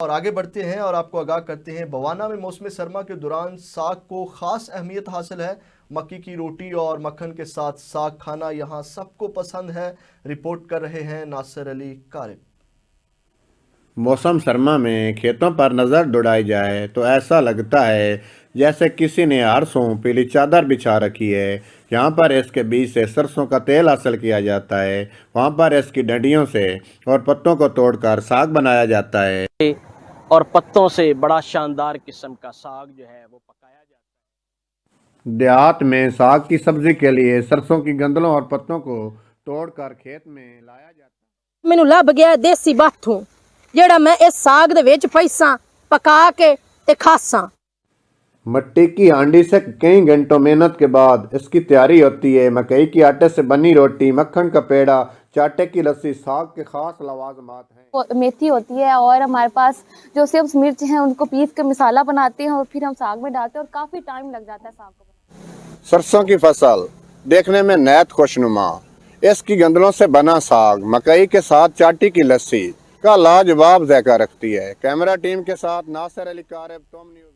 और आगे बढ़ते हैं और आपको आगाह करते हैं, बवाना में मौसम सरमा के दौरान साग को खास अहमियत हासिल है। मक्की की रोटी और मक्खन के साथ साग खाना यहाँ सबको पसंद है। रिपोर्ट कर रहे हैं नासिर अली कारिब। मौसम सरमा में खेतों पर नज़र दौड़ाई जाए तो ऐसा लगता है जैसे किसी ने हारसों पीली चादर बिछा रखी है। यहाँ पर इसके बीज से सरसों का तेल हासिल किया जाता है, वहाँ पर इसकी डंडियों से और पत्तों को तोड़कर साग बनाया जाता है और पत्तों से बड़ा शानदार किस्म का साग जो है वो पकाया जाता है। देहात में साग की सब्जी के लिए सरसों की गंदलों और पत्तों को तोड़कर खेत में लाया जाता है। ਮੈਨੂੰ ਲੱਭ ਗਿਆ देसी बाथू ਜਿਹੜਾ मैं इस साग दे विच पैसा पका के ते खासा। मिट्टी की हांडी से कई घंटों मेहनत के बाद इसकी तैयारी होती है। मकई के आटे से बनी रोटी, मक्खन का पेड़ा, चाटे की लस्सी साग के खास लवाजमात हैं। मेथी होती है और हमारे पास जो सिर्फ मिर्च हैं उनको पीस के मसाला बनाते हैं और फिर हम साग में डालते हैं और काफ़ी टाइम लग जाता है साग को। सरसों की फसल देखने में नहायत खुशनुमा, इसकी गंदलों से बना साग मकई के साथ चाटी की लस्सी का लाजवाब जायका रखती है। कैमरा टीम के साथ नासिर अली कारिब, टॉम न्यूज़।